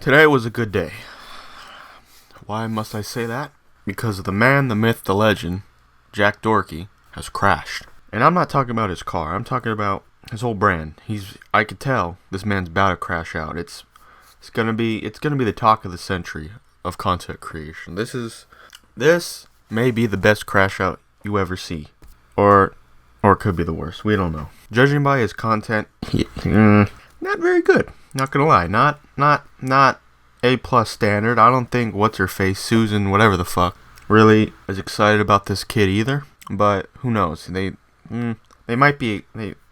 Today was a good day. Why must I say that? Because the man, the myth, the legend, Jack Doherty, has crashed. And I'm not talking about his car. I'm talking about his whole brand. I could tell this man's about to crash out. It's gonna be the talk of the century of content creation. This may be the best crash out you ever see, or it could be the worst. We don't know. Judging by his content, not very good. Not gonna lie, not A+ standard. I don't think what's her face, Susan, whatever the fuck, really is excited about this kid either. But who knows? They might be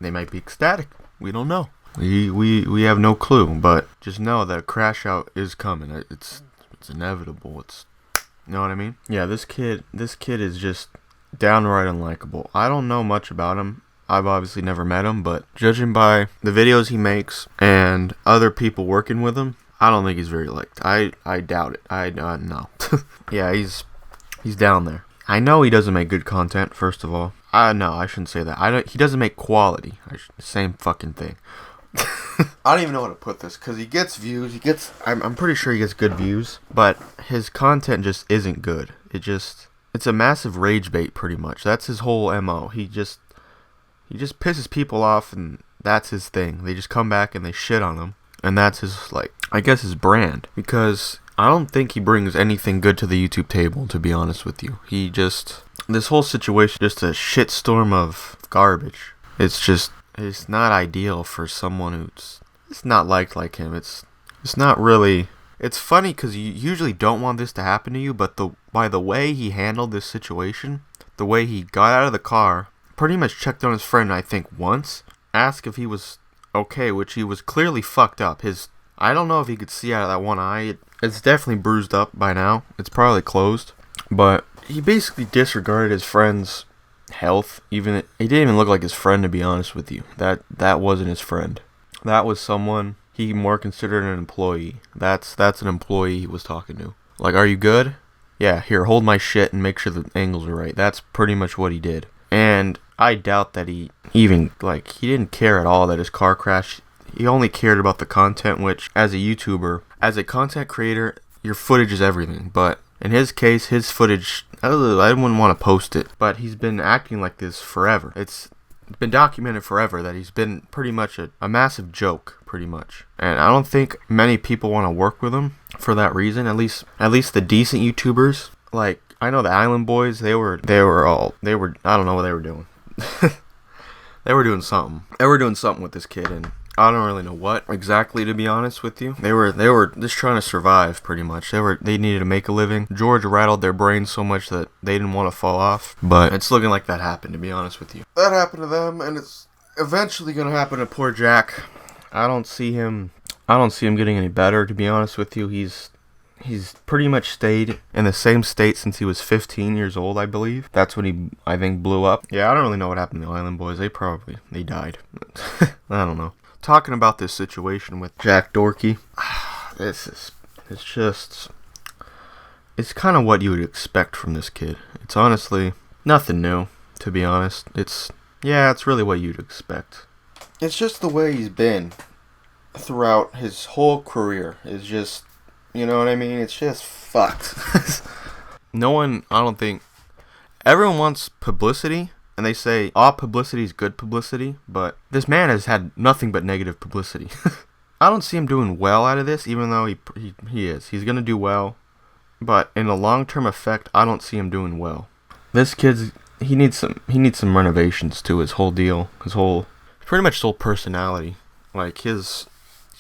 ecstatic. We don't know. We have no clue. But just know that a crash out is coming. It's inevitable. You know what I mean? Yeah, this kid is just downright unlikable. I don't know much about him. I've obviously never met him, but judging by the videos he makes and other people working with him, I don't think he's very liked. I doubt it. I no. Yeah, he's down there. I know he doesn't make good content, first of all. No, I shouldn't say that. He doesn't make quality. Same fucking thing. I don't even know how to put this, because he gets views. I'm pretty sure he gets good views, but his content just isn't good. It's a massive rage bait, pretty much. That's his whole MO. He just pisses people off, and that's his thing. They just come back and they shit on him, and that's his, I guess his brand. Because I don't think he brings anything good to the YouTube table, to be honest with you. This whole situation, just a shitstorm of garbage. It's not ideal for someone it's not liked like him. It's not really. It's funny because you usually don't want this to happen to you, but by the way he handled this situation, the way he got out of the car, pretty much checked on his friend, I think, once, asked if he was okay, which he was clearly fucked up. I don't know if he could see out of that one eye. It's definitely bruised up by now. It's probably closed. But he basically disregarded his friend's health. He didn't even look like his friend, to be honest with you. That wasn't his friend. That was someone he more considered an employee. That's an employee he was talking to. Like, are you good? Yeah, here, hold my shit and make sure the angles are right. That's pretty much what he did. And I doubt that he didn't care at all that his car crashed. He only cared about the content, which, as a YouTuber, as a content creator, your footage is everything. But in his case, his footage, I wouldn't want to post it, but he's been acting like this forever. It's been documented forever that he's been pretty much a massive joke, pretty much. And I don't think many people want to work with him for that reason. At least the decent YouTubers. Like, I know the Island Boys, they were I don't know what they were doing. They were doing something. They were doing something with this kid, and I don't really know what exactly, to be honest with you. They were just trying to survive, pretty much. They needed to make a living. George rattled their brains so much that they didn't want to fall off. But it's looking like that happened, to be honest with you. That happened to them, and it's eventually gonna happen to poor Jack. I don't see him getting any better, to be honest with you. He's pretty much stayed in the same state since he was 15 years old, I believe. That's when he, I think, blew up. Yeah, I don't really know what happened to the Island Boys. They died. I don't know. Talking about this situation with Jack Doherty, it's kind of what you would expect from this kid. It's honestly nothing new, to be honest. It's really what you'd expect. It's just the way he's been throughout his whole career. It's just, you know what I mean? It's just fucked. Everyone wants publicity, and they say all publicity is good publicity, but this man has had nothing but negative publicity. I don't see him doing well out of this, even though he is. He's gonna do well, but in the long-term effect, I don't see him doing well. This he needs some renovations to his whole deal, pretty much his whole personality. Like, he's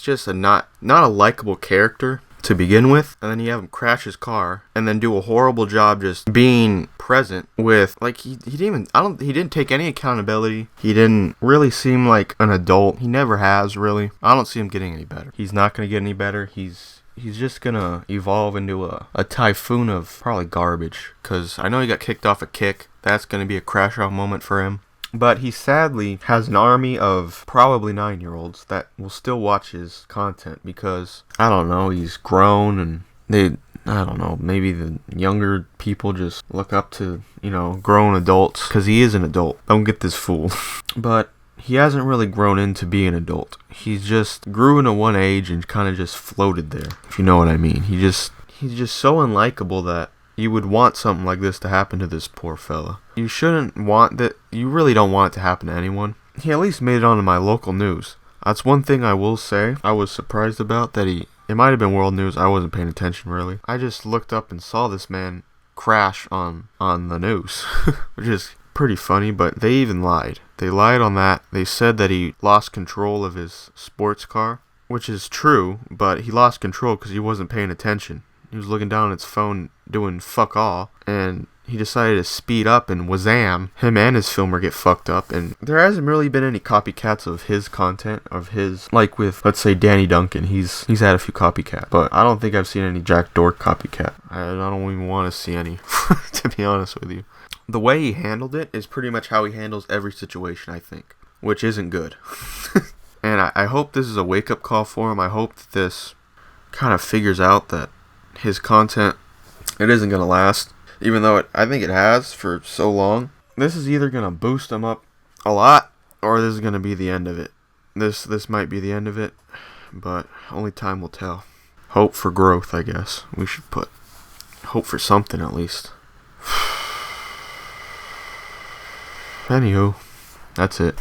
just not a likable character to begin with, and then you have him crash his car and then do a horrible job just being present with, like, he didn't take any accountability. He didn't really seem like an adult. He never has, really. I don't see him getting any better. He's not going to get any better. He's just gonna evolve into a typhoon of probably garbage, because I know he got kicked off a Kick. That's going to be a crash out moment for him. But he sadly has an army of probably 9-year-olds that will still watch his content because, I don't know, he's grown, and maybe the younger people just look up to, grown adults, because he is an adult. Don't get this fooled. But he hasn't really grown into being an adult. He just grew into one age and kind of just floated there, if you know what I mean. He's just so unlikable that you would want something like this to happen to this poor fella. You shouldn't want that. You really don't want it to happen to anyone. He at least made it onto my local news. That's one thing I will say I was surprised about, that it might have been world news. I wasn't paying attention really. I just looked up and saw this man crash on the news, which is pretty funny, but they even lied. They lied on that. They said that he lost control of his sports car, which is true, but he lost control because he wasn't paying attention. He was looking down at his phone doing fuck all, and he decided to speed up, and wazam, him and his filmer get fucked up. And there hasn't really been any copycats of his content, like with, let's say, Danny Duncan. He's had a few copycats, but I don't think I've seen any Jack Doherty copycat. I don't even want to see any, to be honest with you. The way he handled it is pretty much how he handles every situation, I think, which isn't good. And I hope this is a wake-up call for him. I hope that this kind of figures out that his content, it isn't going to last, even though I think it has for so long. This is either going to boost him up a lot, or this is going to be the end of it. This might be the end of it, but only time will tell. Hope for growth, I guess. We should put hope for something at least. Anywho, that's it.